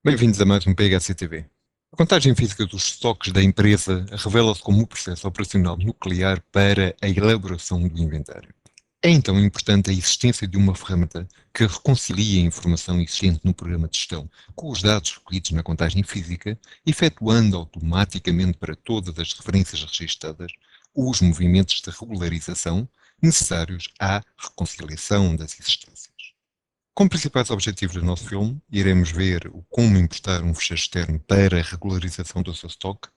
Bem-vindos a mais um PHCTV. A contagem física dos estoques da empresa revela-se como um processo operacional nuclear para a elaboração do inventário. É então importante a existência de uma ferramenta que reconcilie a informação existente no programa de gestão com os dados recolhidos na contagem física, efetuando automaticamente para todas as referências registadas os movimentos de regularização necessários à reconciliação das existências. Como principais objetivos do nosso filme, iremos ver o como importar um fecheiro externo para a regularização do seu estoque,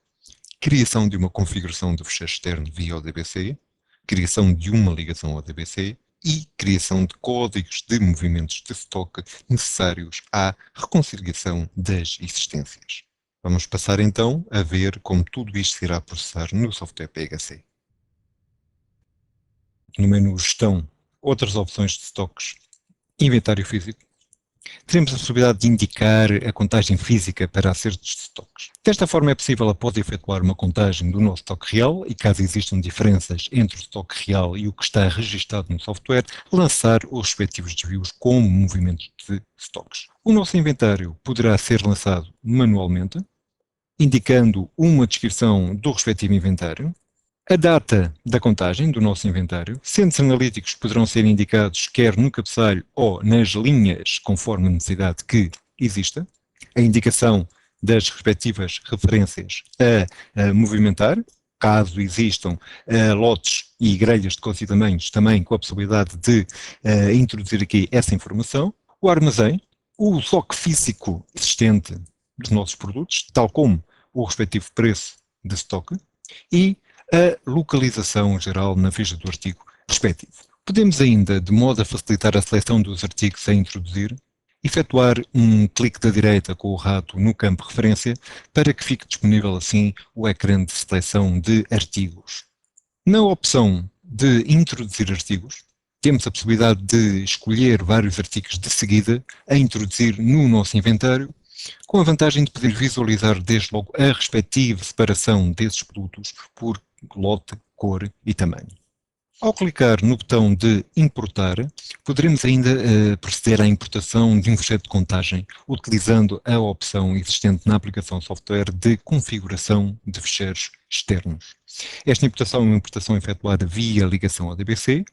criação de uma configuração do fecheiro externo via ODBC, criação de uma ligação ODBC e criação de códigos de movimentos de estoque necessários à reconciliação das existências. Vamos passar então a ver como tudo isto se irá processar no software PHC. No menu Gestão, outras opções de estoques, Inventário físico, teremos a possibilidade de indicar a contagem física para acertos de estoques. Desta forma é possível, após efetuar uma contagem do nosso estoque real, e caso existam diferenças entre o estoque real e o que está registado no software, lançar os respectivos desvios como movimentos de estoques. O nosso inventário poderá ser lançado manualmente, indicando uma descrição do respectivo inventário, a data da contagem do nosso inventário, centros analíticos poderão ser indicados quer no cabeçalho ou nas linhas, conforme a necessidade que exista, a indicação das respectivas referências a movimentar, caso existam lotes e grelhas de cores e tamanhos, também com a possibilidade de introduzir aqui essa informação, o armazém, o estoque físico existente dos nossos produtos, tal como o respectivo preço de estoque, e a localização geral na ficha do artigo respectivo. Podemos ainda, de modo a facilitar a seleção dos artigos a introduzir, efetuar um clique da direita com o rato no campo referência para que fique disponível assim o ecrã de seleção de artigos. Na opção de introduzir artigos, temos a possibilidade de escolher vários artigos de seguida a introduzir no nosso inventário, com a vantagem de poder visualizar desde logo a respectiva separação desses produtos por lote, cor e tamanho. Ao clicar no botão de importar, poderemos ainda proceder à importação de um fecheiro de contagem, utilizando a opção existente na aplicação software de configuração de fecheiros externos. Esta importação é uma importação efetuada via ligação ODBC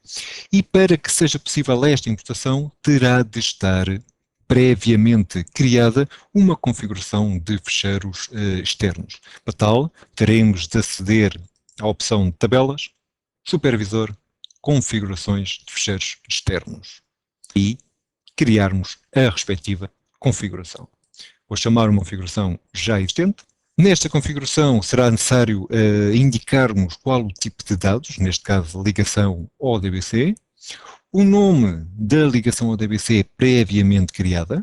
e para que seja possível esta importação terá de estar previamente criada uma configuração de fecheiros externos. Para tal, teremos de aceder à opção de tabelas, supervisor, configurações de fecheiros externos e criarmos a respectiva configuração. Vou chamar uma configuração já existente. Nesta configuração será necessário indicarmos qual o tipo de dados, neste caso ligação ODBC, o nome da ligação ODBC previamente criada,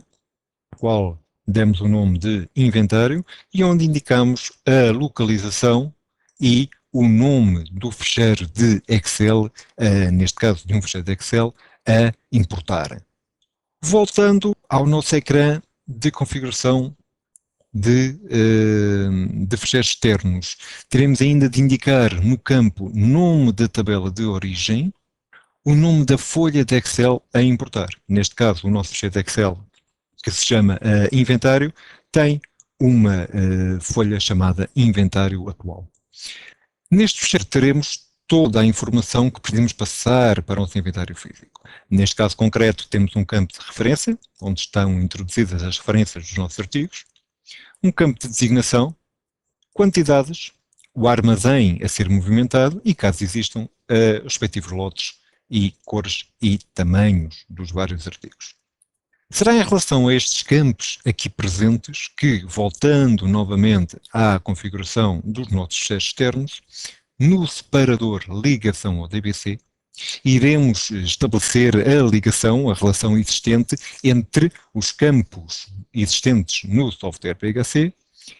qual demos o nome de inventário, e onde indicamos a localização e o nome do fecheiro de Excel, neste caso de um fecheiro de Excel, a importar. Voltando ao nosso ecrã de configuração de fecheiros externos, teremos ainda de indicar no campo nome da tabela de origem, o nome da folha de Excel a importar. Neste caso, o nosso fecheiro de Excel, que se chama inventário, tem uma folha chamada inventário atual. Neste fecheiro teremos toda a informação que precisamos passar para o nosso inventário físico. Neste caso concreto, temos um campo de referência, onde estão introduzidas as referências dos nossos artigos, um campo de designação, quantidades, o armazém a ser movimentado e, caso existam, respectivos lotes e cores e tamanhos dos vários artigos. Será em relação a estes campos aqui presentes que, voltando novamente à configuração dos nossos fecheiros externos, no separador ligação ao DBC, iremos estabelecer a ligação, a relação existente entre os campos existentes no software PHC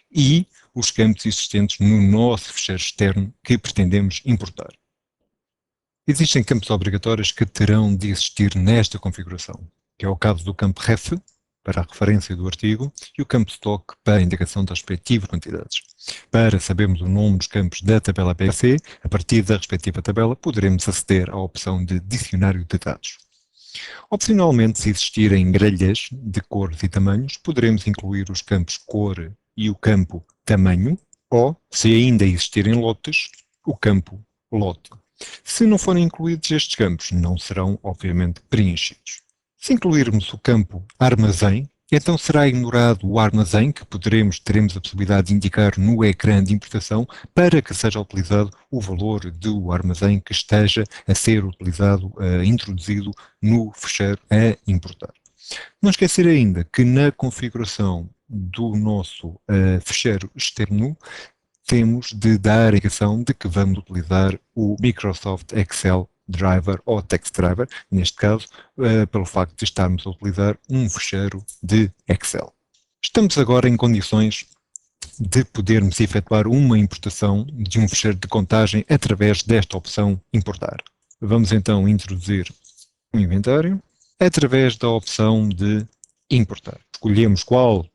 e os campos existentes no nosso fecheiro externo que pretendemos importar. Existem campos obrigatórios que terão de existir nesta configuração, que é o caso do campo ref, para a referência do artigo, e o campo stock para a indicação das respectivas quantidades. Para sabermos o nome dos campos da tabela PHC, a partir da respectiva tabela poderemos aceder à opção de dicionário de dados. Opcionalmente, se existirem grelhas de cores e tamanhos, poderemos incluir os campos cor e o campo tamanho, ou, se ainda existirem lotes, o campo lote. Se não forem incluídos estes campos, não serão, obviamente, preenchidos. Se incluirmos o campo armazém, então será ignorado o armazém, que teremos a possibilidade de indicar no ecrã de importação, para que seja utilizado o valor do armazém que esteja a ser utilizado, introduzido no fecheiro a importar. Não esquecer ainda que na configuração do nosso fecheiro externo, temos de dar a indicação de que vamos utilizar o Microsoft Excel Driver ou Text Driver, neste caso, pelo facto de estarmos a utilizar um fecheiro de Excel. Estamos agora em condições de podermos efetuar uma importação de um fecheiro de contagem através desta opção importar. Vamos então introduzir um inventário através da opção de importar. Escolhemos qual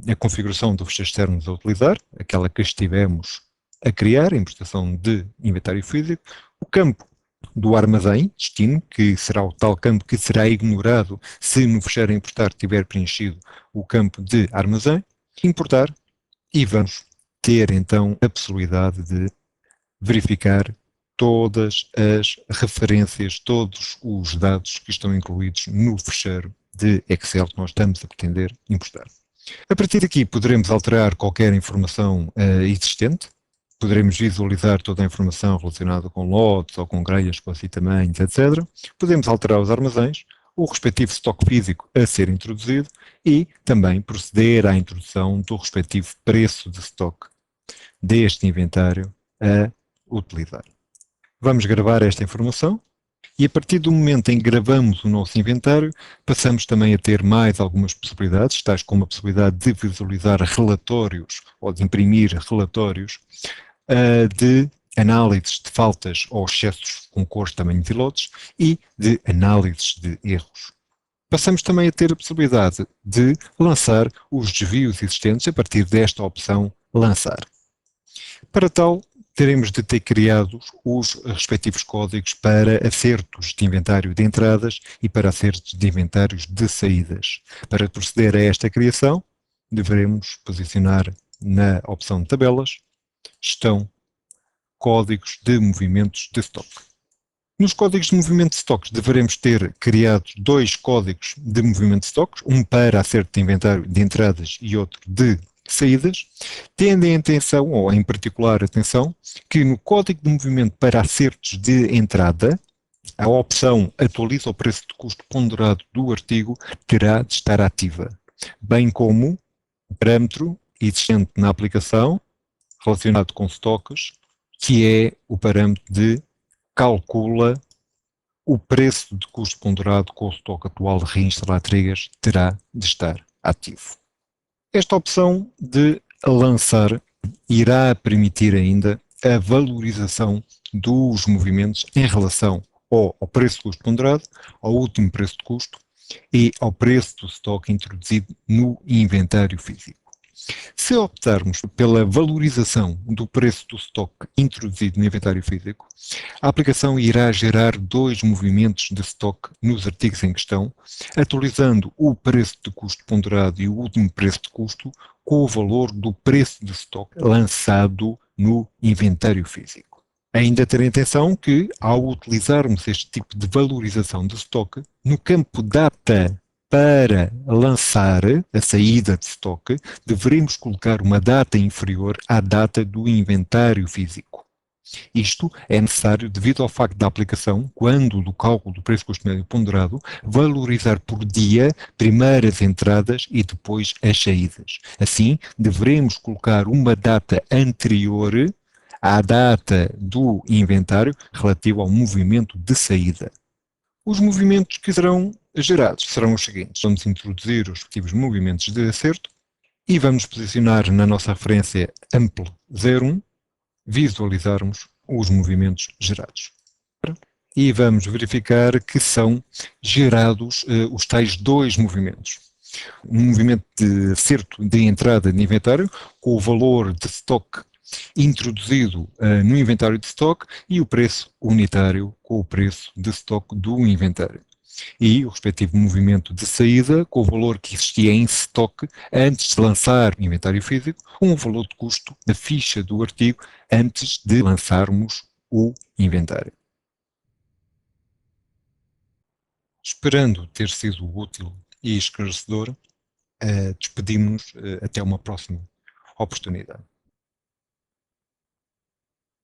a configuração do fecheiro externo a utilizar, aquela que estivemos a criar, a importação de inventário físico, o campo do armazém, destino, que será o tal campo que será ignorado se no fecheiro a importar tiver preenchido o campo de armazém, importar, e vamos ter então a possibilidade de verificar todas as referências, todos os dados que estão incluídos no fecheiro de Excel que nós estamos a pretender importar. A partir daqui poderemos alterar qualquer informação existente, poderemos visualizar toda a informação relacionada com lotes ou com grelhas, espaço e tamanhos, etc. Podemos alterar os armazéns, o respectivo estoque físico a ser introduzido e também proceder à introdução do respectivo preço de estoque deste inventário a utilizar. Vamos gravar esta informação e a partir do momento em que gravamos o nosso inventário, passamos também a ter mais algumas possibilidades, tais como a possibilidade de visualizar relatórios ou de imprimir relatórios de análises de faltas ou excessos com cores, tamanhos e lotes e de análises de erros. Passamos também a ter a possibilidade de lançar os desvios existentes a partir desta opção lançar. Para tal, teremos de ter criados os respectivos códigos para acertos de inventário de entradas e para acertos de inventários de saídas. Para proceder a esta criação, deveremos posicionar na opção de tabelas, gestão, códigos de movimentos de estoque. Nos códigos de movimento de estoques deveremos ter criado dois códigos de movimento de estoques, um para acerto de inventário de entradas e outro de saídas, tendo em atenção, ou em particular atenção, que no código de movimento para acertos de entrada, a opção atualiza o preço de custo ponderado do artigo terá de estar ativa, bem como o parâmetro existente na aplicação relacionado com estoques, que é o parâmetro de calcula o preço de custo ponderado com o estoque atual de reinstalar triggers terá de estar ativo. Esta opção de lançar irá permitir ainda a valorização dos movimentos em relação ao preço de custo ponderado, ao último preço de custo e ao preço do estoque introduzido no inventário físico. Se optarmos pela valorização do preço do estoque introduzido no inventário físico, a aplicação irá gerar dois movimentos de estoque nos artigos em questão, atualizando o preço de custo ponderado e o último preço de custo com o valor do preço de estoque lançado no inventário físico. Ainda ter em atenção que, ao utilizarmos este tipo de valorização de estoque, no campo data para lançar a saída de estoque, deveremos colocar uma data inferior à data do inventário físico. Isto é necessário devido ao facto da aplicação, quando do cálculo do preço custo médio ponderado, valorizar por dia primeiro as entradas e depois as saídas. Assim, deveremos colocar uma data anterior à data do inventário relativo ao movimento de saída. Os movimentos que serão gerados serão os seguintes. Vamos introduzir os respectivos movimentos de acerto e vamos posicionar na nossa referência amplo 01, visualizarmos os movimentos gerados. E vamos verificar que são gerados os tais dois movimentos. Um movimento de acerto de entrada de inventário com o valor de estoque introduzido no inventário de estoque e o preço unitário com o preço de estoque do inventário. e o respectivo movimento de saída com o valor que existia em estoque antes de lançar o inventário físico, com o valor de custo da ficha do artigo antes de lançarmos o inventário. Esperando ter sido útil e esclarecedor, despedimos-nos até uma próxima oportunidade.